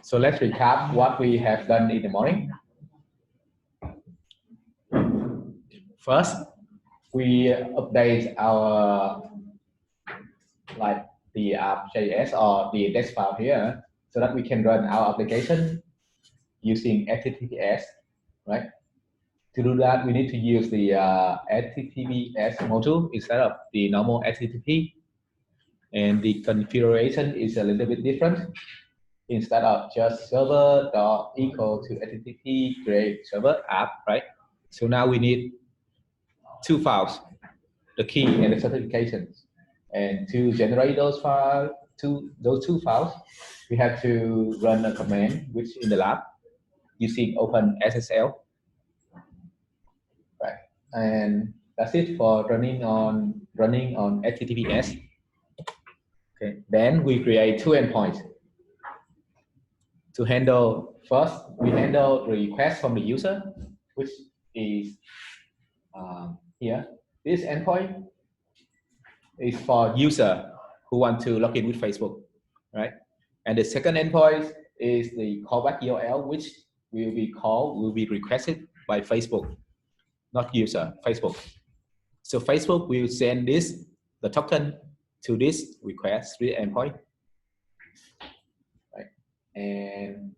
So let's recap what we have done in the morning. First, we update our the app.js or the text file here so that we can run our application using HTTPS, right? To do that, we need to use the HTTPS module instead of the normal HTTP. And the configuration is a little bit different. Instead of just server dot equal to HTTP create server app, right? So now we need two files, the key and the certifications. And to generate those files, those two files, we have to run a command which in the lab using OpenSSL. Right. And that's it for running on HTTPS. Okay. Then we create two endpoints to handle. First, we handle the request from the user, which is here. This endpoint is for user who want to log in with Facebook, right? And the second endpoint is the callback URL, which will be requested by Facebook, not user, Facebook. So Facebook will send the token to this request endpoint, right? And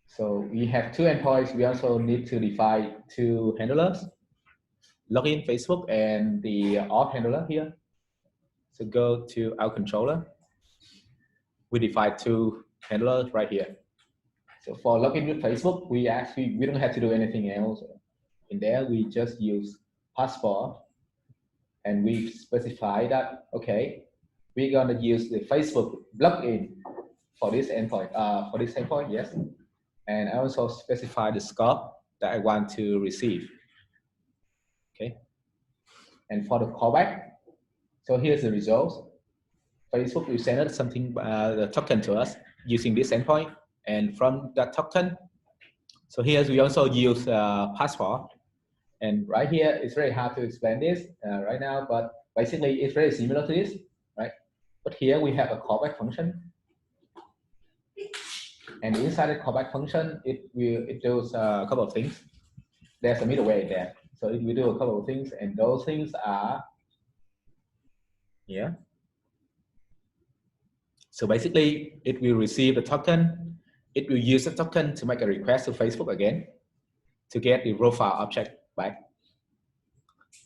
so we have two endpoints. We also need to define two handlers, login Facebook and the auth handler here. So go to our controller. We define two handlers right here. So for login with Facebook, we don't have to do anything else. In there, we just use passport, and we specify that, okay, we're gonna use the Facebook login for this endpoint, yes. And I also specify the scope that I want to receive, okay. And for the callback, so here's the results. Facebook will send us something, the token to us using this endpoint, and from that token, so here we also use passport. And right here, it's very hard to explain this right now, but basically it's very similar to this, right? But here we have a callback function. And inside the callback function, it does a couple of things. There's a middleware there. So it will do a couple of things, and those things are here. So basically, it will receive the token. It will use the token to make a request to Facebook again to get the profile object back.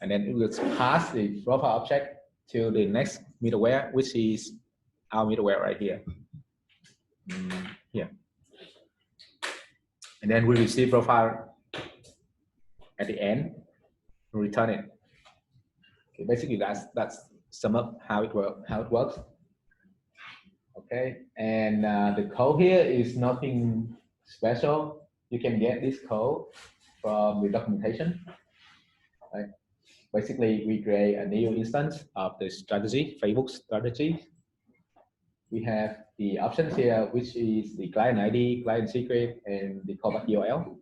And then it will pass the profile object to the next middleware, which is our middleware right here. Here. And then we receive profile at the end, return it. Okay, basically that's sum up how it works. Okay, and the code here is nothing special. You can get this code from the documentation. Right? Basically, we create a new instance of the strategy, Facebook strategy. We have the options here, which is the client ID, client secret, and the callback URL.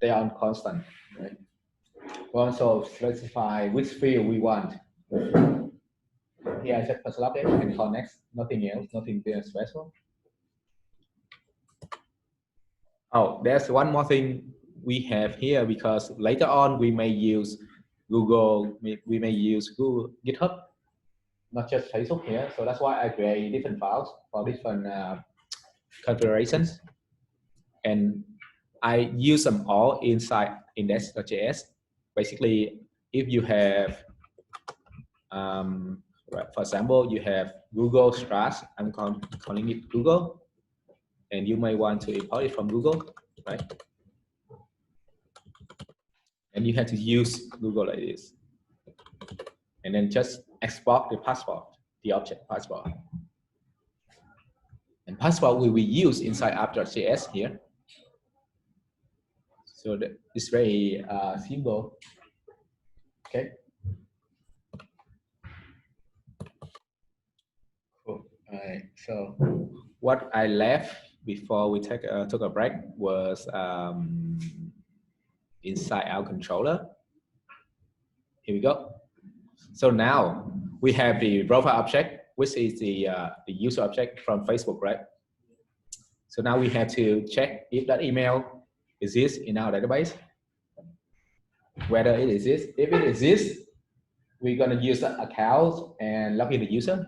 They are on constant. Right? We also specify which field we want. Here I set first login and call next. Nothing else, nothing special. Oh, there's one more thing we have here, because later on we may use Google, we may use Google GitHub, not just Facebook here. So that's why I create different files for different configurations. And I use them all inside index.js. Basically, if you have, for example, you have Google Strat, I'm calling it Google, and you may want to import it from Google, right? And you have to use Google like this. And then just export the passport, the object passport. And passport will be used inside app.js here. So it's very simple. Okay. Cool. All right. So what I left before we took a break was inside our controller. Here we go. So now we have the profile object which is the user object from Facebook, right? So now we have to check if that email exists in our database, whether it exists. If it exists, we're going to use the account and log in the user,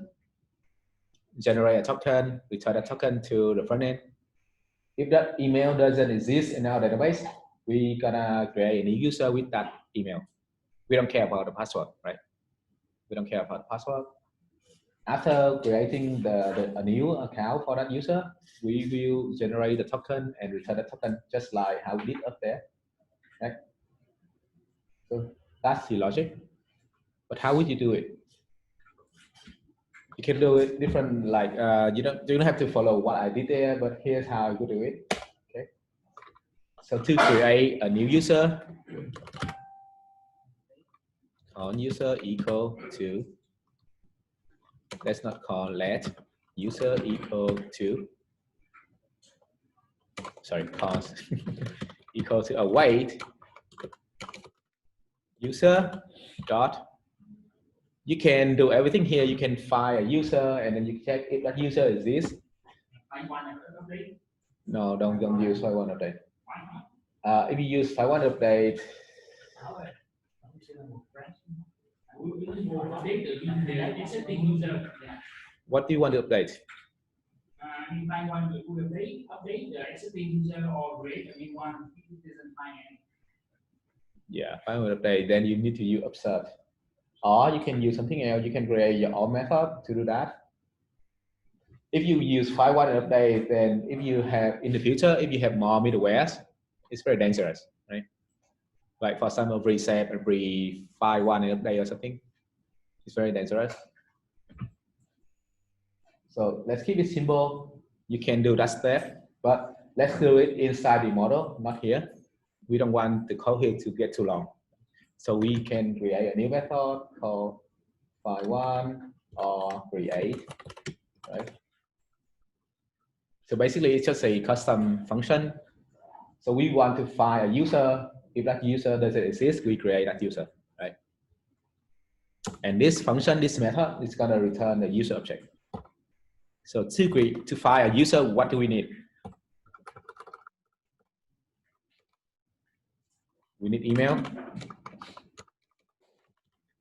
generate a token, return a token to the front end. If that email doesn't exist in our database, we're going to create a new user with that email. We don't care about the password, right? We don't care about the password. After creating a new account for that user, we will generate the token and return the token just like how we did up there, right? So that's the logic. But how would you do it? You can do it different, like you don't have to follow what I did there, but here's how you do it. Okay. So to create a new user, on user equal to, let's not call let user equal to, sorry, cause equal to await user dot. You can do everything here. You can find a user and then you check if that user exists. No, don't use find one update. If you use find one update, what do you want to update? I want to update the existing user or create a new one if it doesn't find any. Yeah, find one update. Then you need to use observe, or you can use something else. You can create your own method to do that. If you use find one update, then if you have in the future, if you have more middlewares, it's very dangerous, right? Like for example, reset every find one update or something. It's very dangerous. So let's keep it simple. You can do that step, but let's do it inside the model, not here. We don't want the code here to get too long. So we can create a new method called find one or create, right? So basically it's just a custom function. So we want to find a user. If that user doesn't exist, we create that user, right? And this function, this method is gonna return the user object. So to find a user, what do we need? We need email.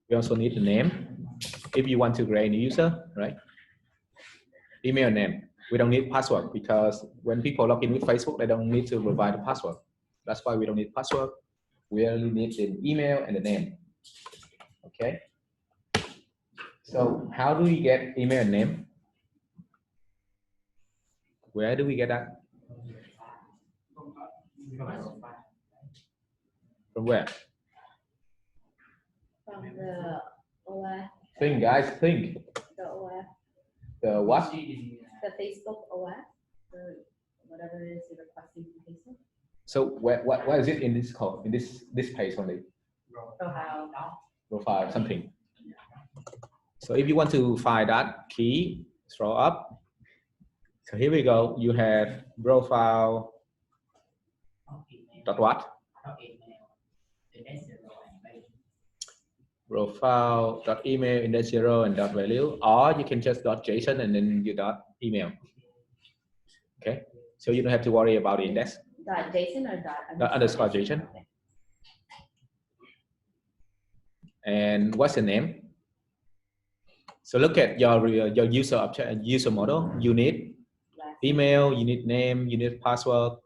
We also need the name. If you want to create a new user, right? Email name. We don't need password because when people log in with Facebook, they don't need to provide a password. That's why we don't need password. We only need the email and the name. Okay. So how do we get email and name? Where do we get that? From where? From the Oauth. Think, guys, think. The Oauth. The what? The Facebook Oauth. Whatever it is you're requesting from Facebook. So where is it in this code? In this page only? Profile something. So if you want to find that key, scroll up. So here we go. You have profile dot what? Profile dot email index 0 and dot value, or you can just dot JSON and then you dot email. Okay, so you don't have to worry about the index. Dot JSON or dot underscore JSON. Okay. And what's the name? So look at your user object, user model. You need email, you need name, you need password,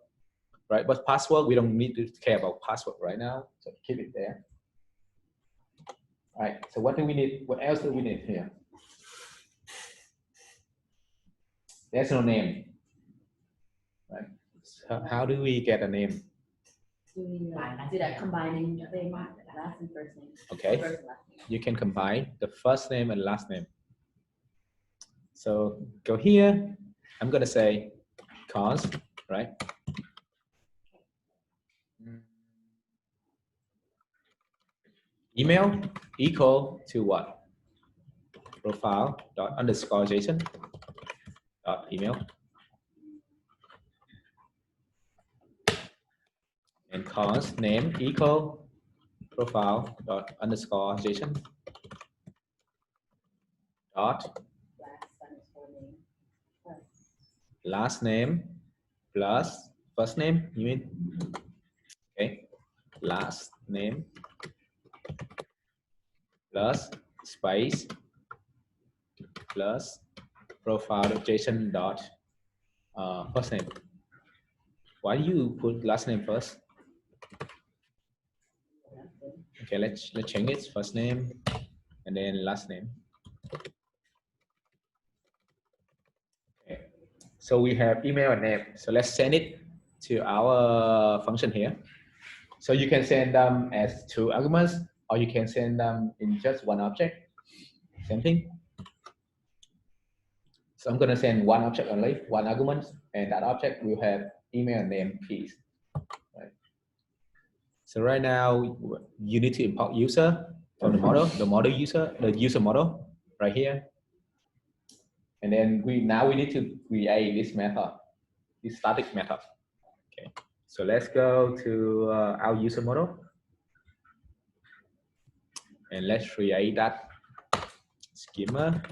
right? But password, we don't need to care about password right now, so keep it there. All right, so what do we need? What else do we need here? There's no name, right? So how do we get a name? Do that combining thing, last and first name. Okay, you can combine the first name and last name. So go here, I'm gonna say const, right? Email equal to what? Profile dot underscore JSON dot email. And const name equal profile dot underscore JSON dot last name plus first name, you mean? Okay, last name plus space plus profile.json dot first name. Why do you put last name first? Okay, let's change it. First name and then last name. Okay. So we have email and name. So let's send it to our function here. So you can send them as 2 arguments, or you can send them in just one object. Same thing. So I'm going to send one object only, one argument, and that object will have email and name keys. Right. So right now you need to import user from the model user, the user model right here. And then we need to create this method, this static method. Okay. So let's go to our user model. And let's create that schema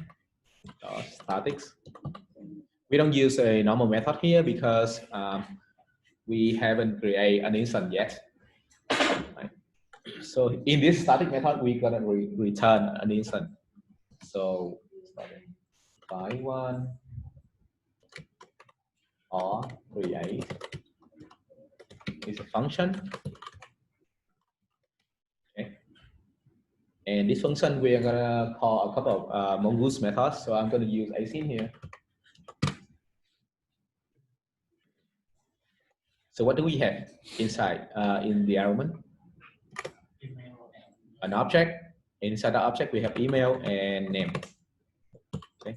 statics. We don't use a normal method here because we haven't created an instance yet. Right? So in this static method, we're gonna return an instance. So find one or create is a function. Okay. And this function we're gonna call a couple of mongoose methods. So I'm gonna use async here. So what do we have inside in the element? An object. Inside the object, we have email and name. Okay.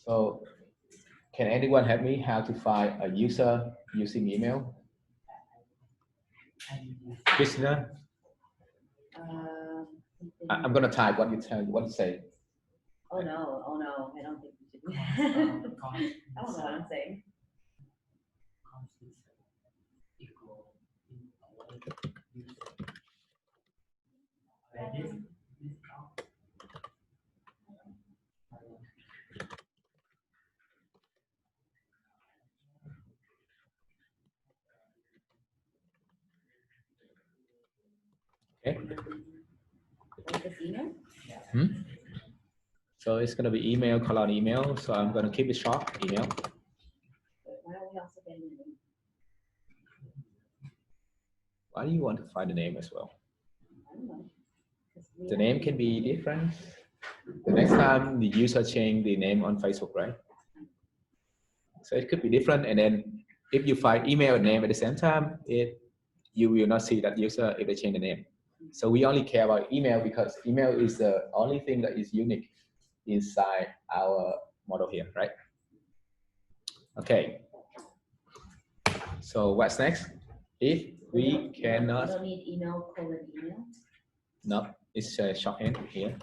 So can anyone help me how to find a user using email? Listener? I'm going to type what you say. Oh no, I don't think we should do that. I don't know what I'm saying. Okay. Like this email? Hmm? So it's going to be email, colon email. So I'm going to keep it short, email. Why don't we also get a name? Why do you want to find the name as well? I don't know. The name can be different. The next time the user change the name on Facebook, right? So it could be different. And then if you find email and name at the same time, you will not see that user if they change the name. So we only care about email because email is the only thing that is unique inside our model here, right? Okay. So what's next? If we cannot. You don't need email, email? No, it's a shorthand here.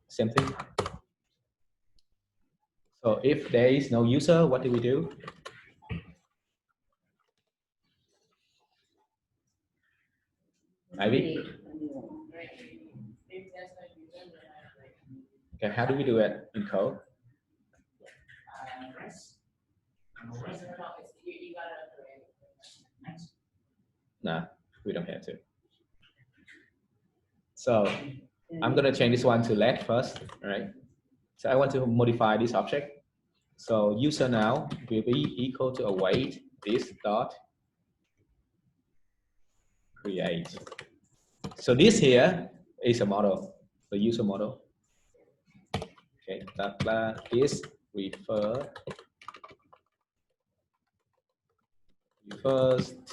Same thing. So if there is no user, what do we do? Ivy? Okay, how do we do it in code? Nah, we don't have to. So I'm going to change this one to let first, all right? So I want to modify this object. So user now will be equal to await this dot create. So this here is a model, the user model. Okay, that is refers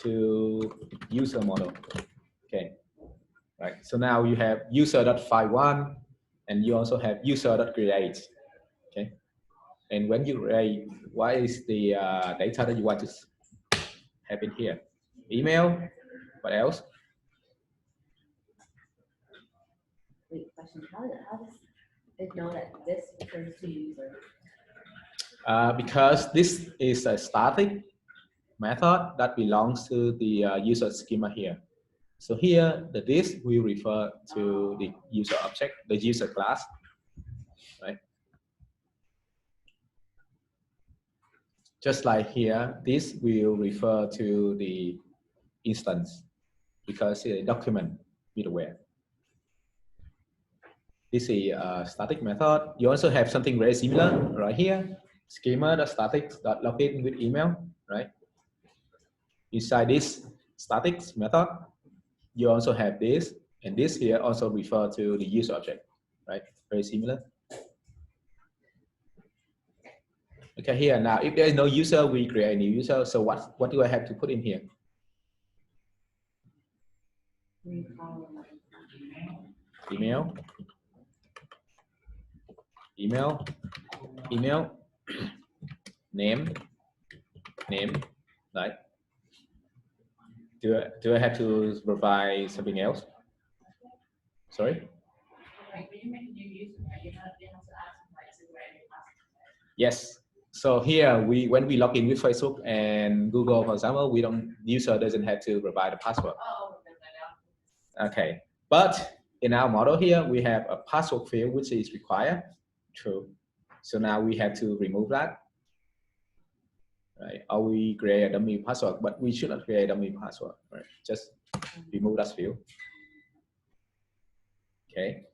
to user model. Okay, right. So now you have user.file1 and you also have user.create. Okay, and when you create, what is the data that you want to have in here? Email. What else? Wait, question. How does it know that this refers to user? Because this is a static method that belongs to the user schema here. So here, the this will refer to the user object, the user class, right? just like here, this will refer to the instance because it's a document middleware. This is a static method. You also have something very similar right here, schema.static.login with email, right? Inside this static method, you also have this, and this here also refer to the user object, right? Very similar. Okay, here now, if there is no user, we create a new user. So what do I have to put in here? Email, name, right? Do I have to provide something else? Sorry? Yes. So here when we log in with Facebook and Google, for example, user doesn't have to provide a password. Okay. But in our model here, we have a password field which is required. True. So now we have to remove that. Right? Or we create a dummy password, but we should not create a dummy password. Right? Just remove that field. Okay.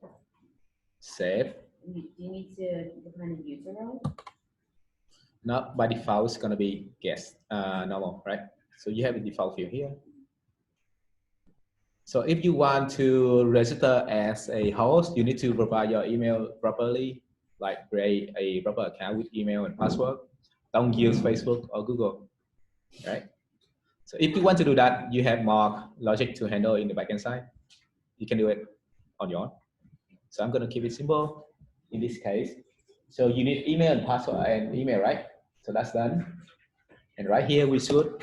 Save. Do you need to define a user role? Not by default, it's gonna be guest normal, right? So you have a default field here. So if you want to register as a host, you need to provide your email properly, like create a proper account with email and password. Don't use Facebook or Google, right? So if you want to do that, you have more logic to handle in the backend side. You can do it on your own. So I'm gonna keep it simple in this case. So you need email and password and email, right? So that's done. And right here we should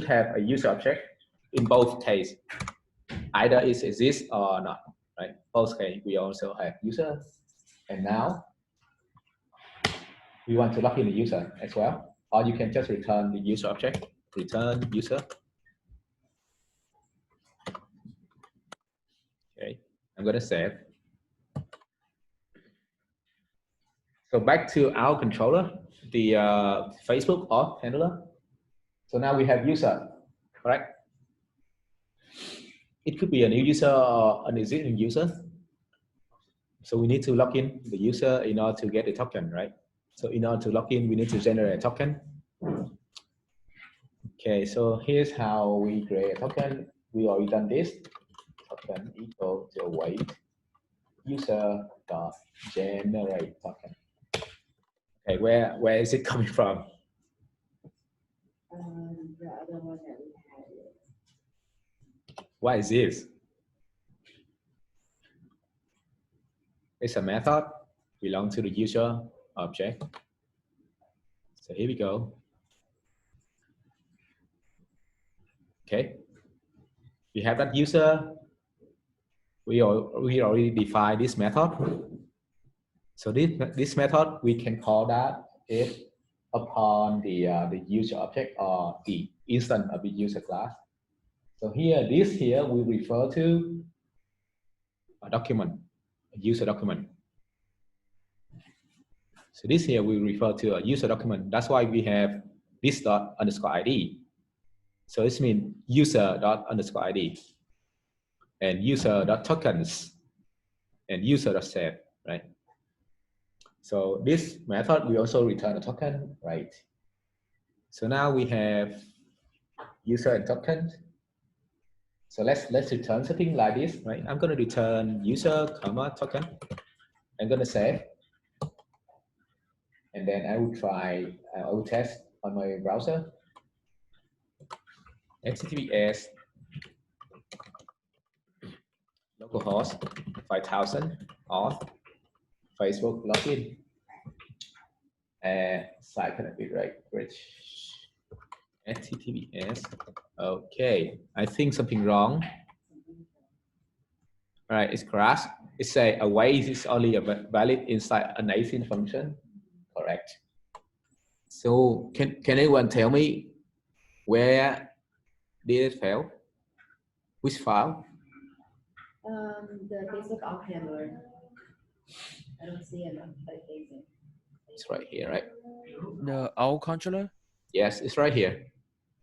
have a user object in both cases. Either it exists or not, right? Both case we also have user. And now we want to log in the user as well. Or you can just return the user object, return user. Okay, I'm gonna save. So back to our controller, the Facebook auth handler. So now we have user, correct? It could be a new user or an existing user. So we need to log in the user in order to get the token, right? So in order to log in, we need to generate a token. Okay, so here's how we create a token. We already done this. Token equal to await user dot generate token. Okay, where is it coming from? The other one that we had. What is this? It's a method belong to the user object. So here we go. Okay, we have that user. We already defined this method. So this method we can call that if upon the user object or the instance of the user class. So here this here we refer to a document, a user document. So this here we refer to a user document. That's why we have this dot underscore ID. So this means user dot underscore ID and user dot tokens and user dot set, right? So this method we also return a token, right? So now we have user and token. So let's return something like this, right? I'm going to return user comma token. I'm going to save, and then I will test on my browser. HTTPS localhost 5000 auth Facebook login and site connected right bridge. HTTPS. Okay, I think something wrong. All right, it's crashed. It say await is only valid inside an async function. Correct. So can anyone tell me where did it fail? Which file? The Facebook auth handler. I don't see it, but it's facing. It's right here, right? The Oauth controller? Yes, it's right here.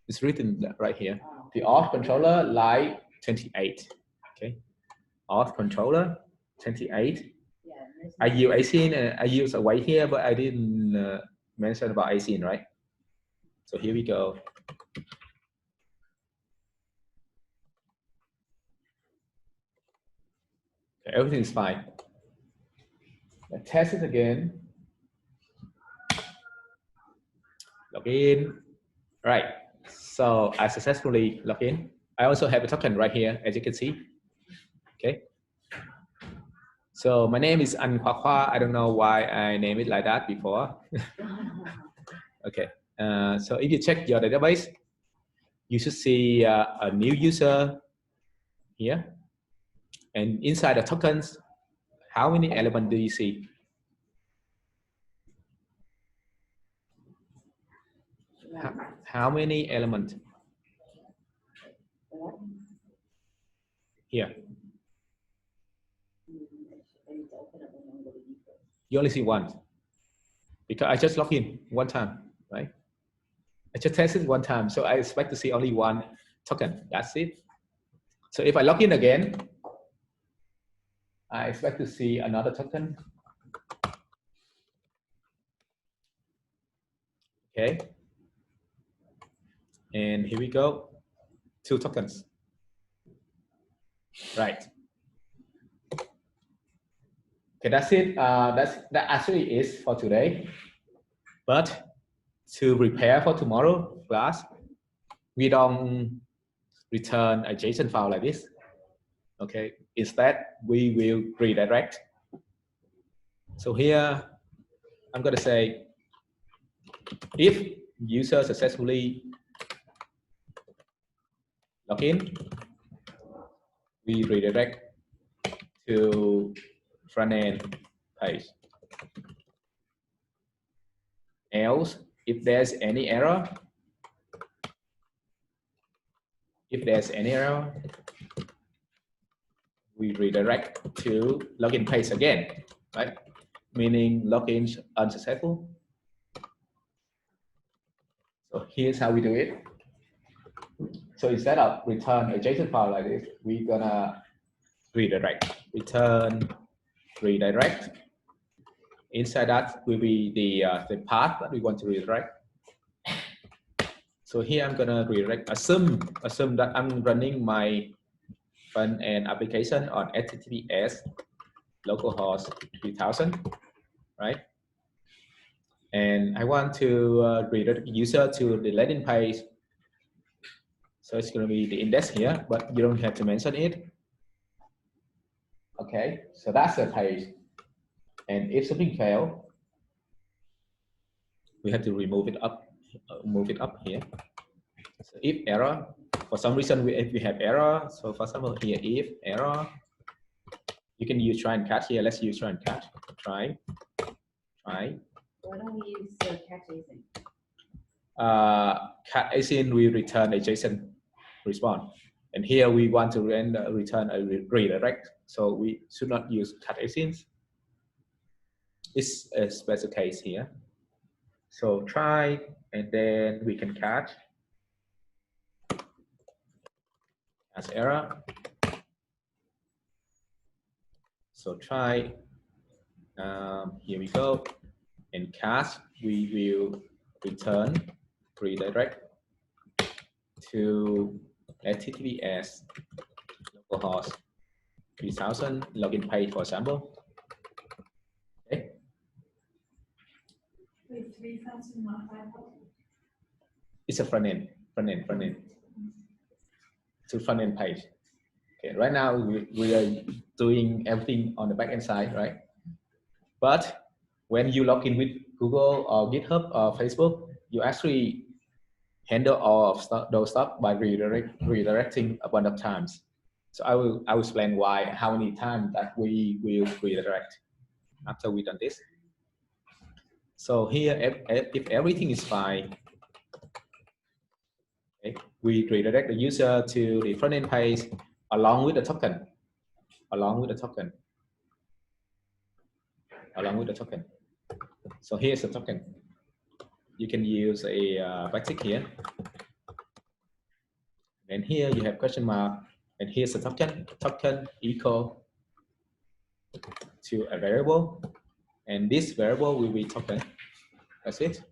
It's written right here. Oh, The Oauth controller line 28. Okay. Oauth controller 28. yeah. there's I no- use async and I use await here, but I didn't mention about async, right? So here we go. Okay, everything is fine. Let's test it again. Log in. Right. So I successfully log in. I also have a token right here, as you can see. Okay. So my name is An Kwa Kwa. I don't know why I named it like that before. Okay. So if you check your database, you should see a new user here. And inside the tokens, how many elements do you see? How many elements What? here? I need to open up and go to deeper. You only see one. Because I just logged in one time, right? I just tested one time, so I expect to see only one token. That's it. So if I log in again, I expect to see another token. Okay. And here we go. 2 tokens. Right. Okay, that's it. That actually is for today. But to prepare for tomorrow class, we don't return a JSON file like this. Okay. Instead, we will redirect. So here, I'm going to say, if user successfully log in, we redirect to front end page. Else, if there's any error, we redirect to login page again, right? Meaning login unsuccessful. So here's how we do it. So instead of return a JSON file like this, we're gonna redirect. Return redirect. Inside that will be the path that we want to redirect. So here I'm gonna redirect. Assume that I'm running my front end application on HTTPS localhost 3000, right? And I want to redirect the user to the landing page. So it's going to be the index here, but you don't have to mention it. Okay, so that's the page. And if something fails, we have to remove it up, move it up here. So if error, for some reason if we have error, so for example here, if error, you can use try and catch here. Let's use try and catch. Try. Why don't we use the catch async? Cat async will return a JSON response. And here we want to return a redirect. So we should not use cat async. It's a special case here. So try, and then we can catch as error. So try, here we go. And catch, we will return redirect to HTTPS localhost 3000 login page, for example. Okay. It's a front end to front end page. Okay, right now we are doing everything on the back end side, right? But when you log in with Google or GitHub or Facebook, you actually handle all of those stuff by redirecting a bunch of times. So I will explain how many times that we will redirect after we done this. So here, if everything is fine, okay, we redirect the user to the front end page along with the token. So here's the token. you can use a backtick here. And here you have question mark, and here's a token equal to a variable, and this variable will be token. That's it.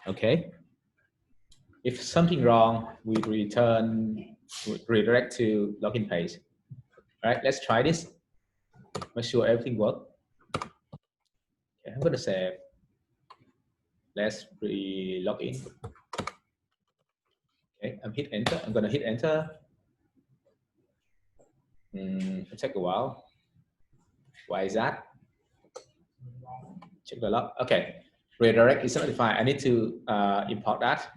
Okay. If something wrong, we redirect to login page. All right, let's try this. Make sure everything works. Okay, I'm gonna save. Let's log in. Okay, hit enter. I'm gonna hit enter. It'll take a while. Why is that? Check the log. Okay, redirect is not defined. I need to import that.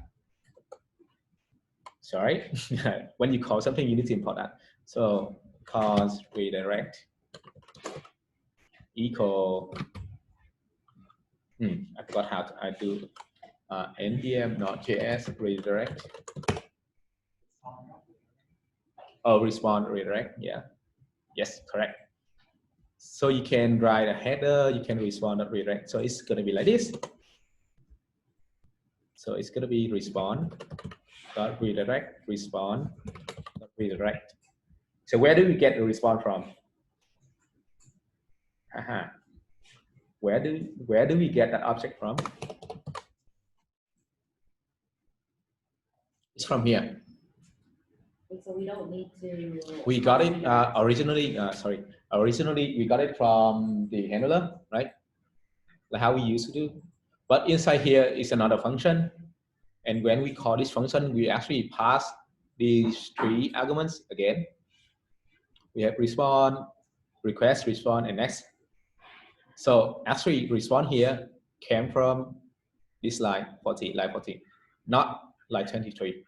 Sorry, when you call something, you need to import that. So cause redirect equal. I forgot how I do npm.js redirect. Oh, respond redirect. Yeah. Yes, correct. So you can write a header. You can respond redirect. So it's gonna be like this. So it's gonna be respond dot redirect respond dot redirect. So where do we get the response from? Where do we get that object from? It's from here. So we don't need to. We got it originally. Originally we got it from the handler, right? Like how we used to do. But inside here is another function, and when we call this function, we actually pass these three arguments again. We have respond, request, respond, and next. So actually, respond here came from this line 40, not line 23.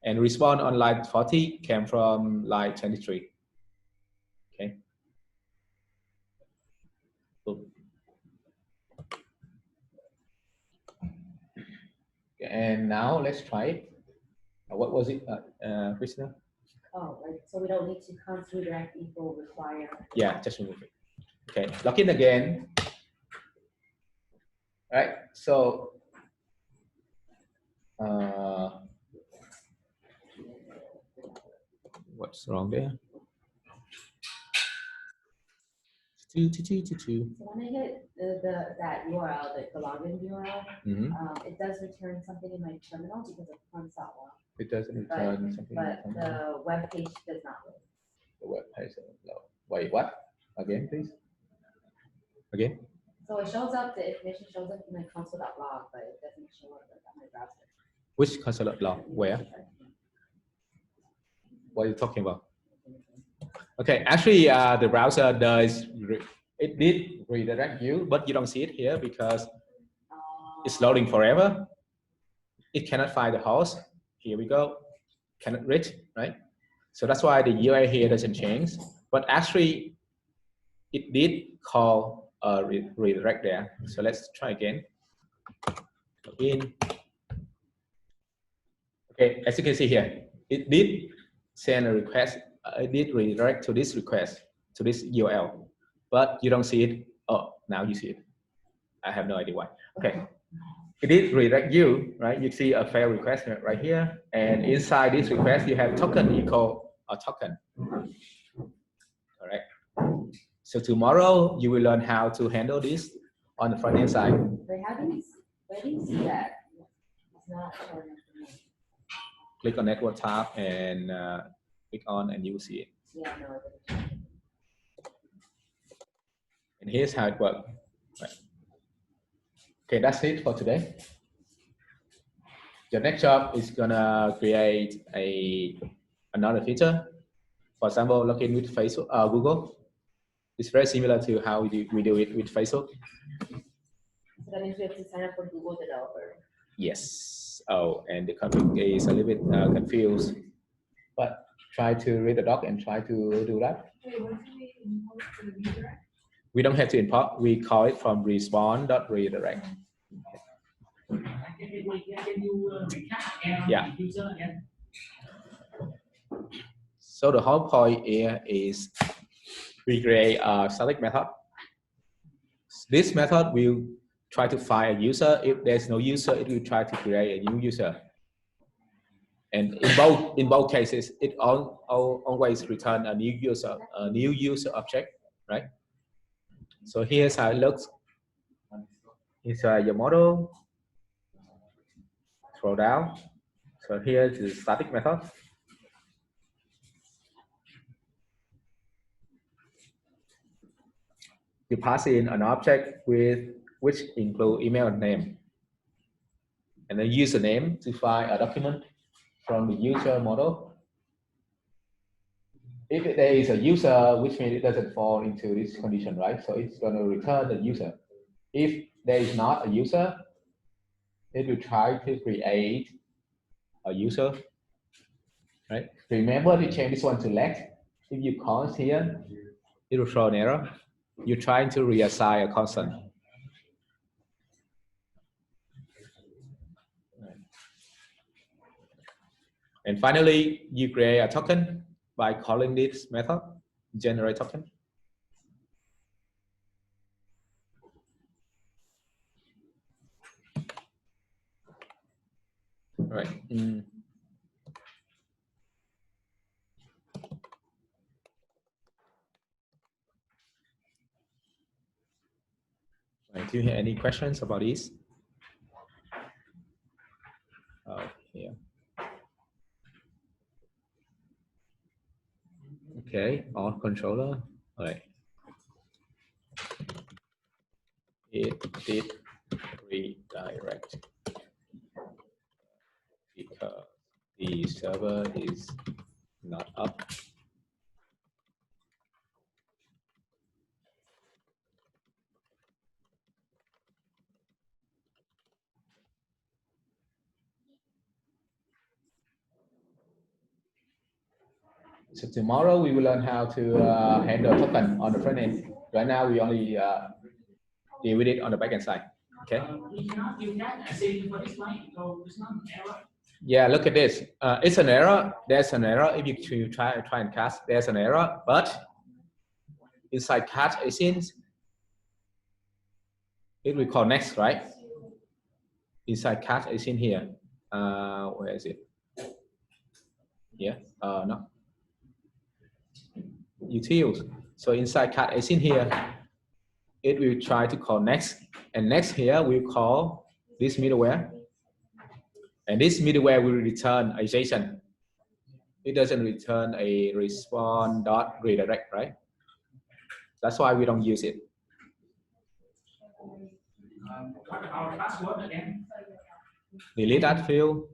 And respond on line 40 came from line 23. Okay. Cool. And now let's try it. What was it, Krishna? Oh, like, so we don't need to const redirect equal require. Yeah, just remove it. Okay, log in again. All right, so what's wrong there? So when I hit that URL, the login URL, it does return something in my terminal because of console. It doesn't return something. But the web page does not load. The web page doesn't load. Wait, what? Again, please. Again. So it shows up, the information shows up in my console.log, but it doesn't show up on my browser. Which console.log? Where? What are you talking about? Okay, actually, the browser did redirect you, but you don't see it here because it's loading forever. It cannot find the host. Here we go. Cannot reach, right? So that's why the UI here doesn't change. But actually, it did call a redirect there. So let's try again. Log in. Okay, as you can see here, it did send a request. It did redirect to this request, to this URL, but you don't see it. Oh, now you see it. I have no idea why. Okay, it did redirect you, right? You see a failed request right here, and inside this request, you have token equal a token. Correct. So tomorrow you will learn how to handle this on the front end side. Wait, where do you see that? It's not showing up for me. Click on network tab and click on, and you will see it. Yeah, no, it didn't. And here's how it works. Right. Okay, that's it for today. Your next job is gonna create another feature. For example, login with Facebook, Google. It's very similar to how we do it with Facebook. So that means we have to sign up for Google Developer. Yes. Oh, and the config is a little bit confused, but try to read the doc and try to do that. Wait, what do we import to the redirect? We don't have to import. We call it from respond.redirect. Can you recap again on Yeah. the user again? So the whole point here is we create a static method This method will try to find a user. If there's no user, it will try to create a new user. And in both cases, it always return a new user object, right? So here's how it looks. Inside your model, scroll down. So here's the static method. You pass in an object with which include email and name, and then username to find a document from the user model. If there is a user, which means it doesn't fall into this condition, right? So it's going to return the user. If there is not a user, it will try to create a user, right? Remember to change this one to let. If you const here, it will throw an error. You're trying to reassign a constant. And finally, you create a token by calling this method, generate token. Right. Right. Do you have any questions about this? Here. Okay, on controller. All right. It did redirect because the server is not up. So tomorrow we will learn how to handle token on the front end. Right now we only deal with it on the backend side. Okay. Yeah, look at this. It's an error. There's an error. If you try and cast, there's an error. But inside catch async, it will call next, right? Inside catch async here. Where is it? Yeah. No. Utils. So inside cat async here, it will try to call next, and next here will call this middleware, and this middleware will return a JSON. It doesn't return a response.redirect, right? That's why we don't use it. Our password again. Delete that field.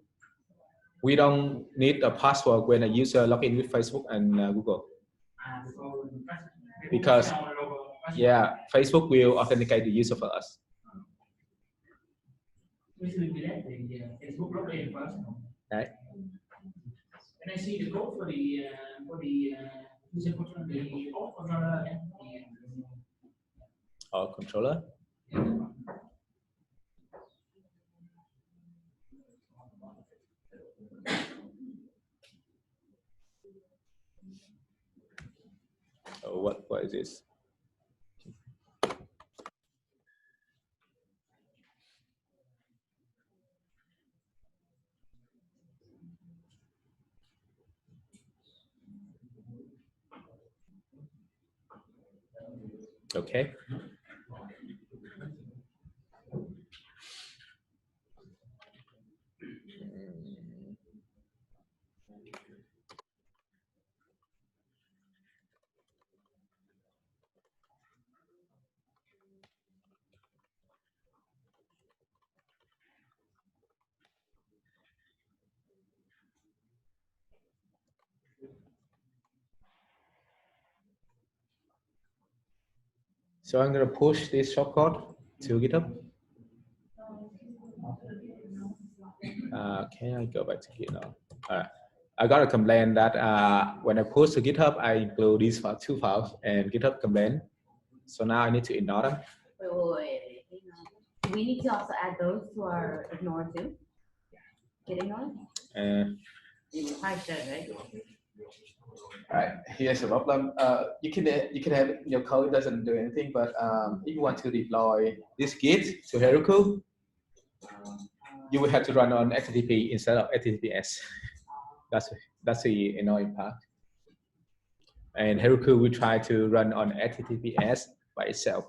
We don't need a password when a user log in with Facebook and Google. Because yeah, Facebook will authenticate the user for us. Right. And I see the code for the user controller, the Oauth controller. Our controller. So what is this? Okay. So I'm going to push this shortcode to GitHub. Can I go back to GitHub? All right. I got a complaint that when I push to GitHub, I include these two files and GitHub complaint. So now I need to ignore them. Wait. We need to also add those to our ignore too. Get ignore? You probably should, right? All right, here's the problem. You can have your code doesn't do anything, but if you want to deploy this Git to Heroku, you will have to run on HTTP instead of HTTPS. That's the annoying part. And Heroku will try to run on HTTPS by itself.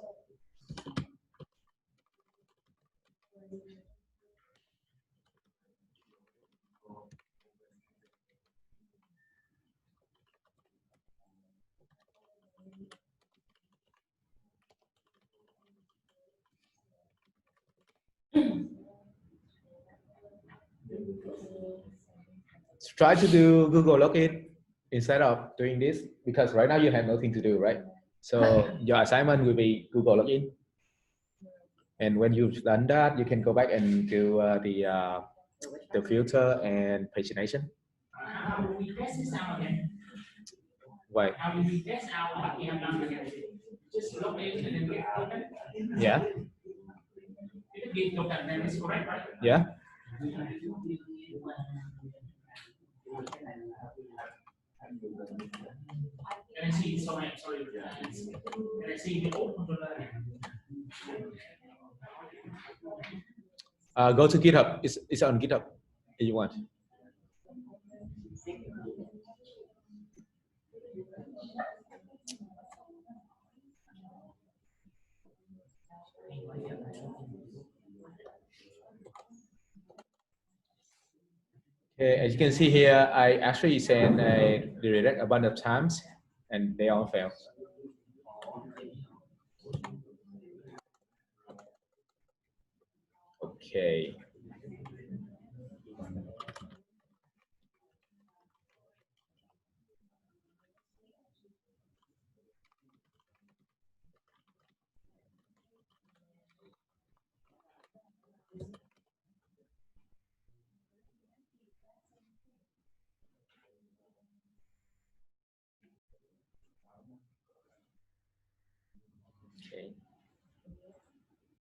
So try to do Google login instead of doing this, because right now you have nothing to do, right? So your assignment will be Google login. And when you've done that, you can go back and do the filter and pagination. How do we test this out again? Right. How do we test out what we have done again? Just log in and then get token. Yeah. If it gives token, then it's correct, right? Yeah. Can I see? Sorry. Can I see the old controller? Go to GitHub. It's on GitHub if you want. Okay, as you can see here, I actually sent a redirect a bunch of times, and they all failed. Okay. Okay.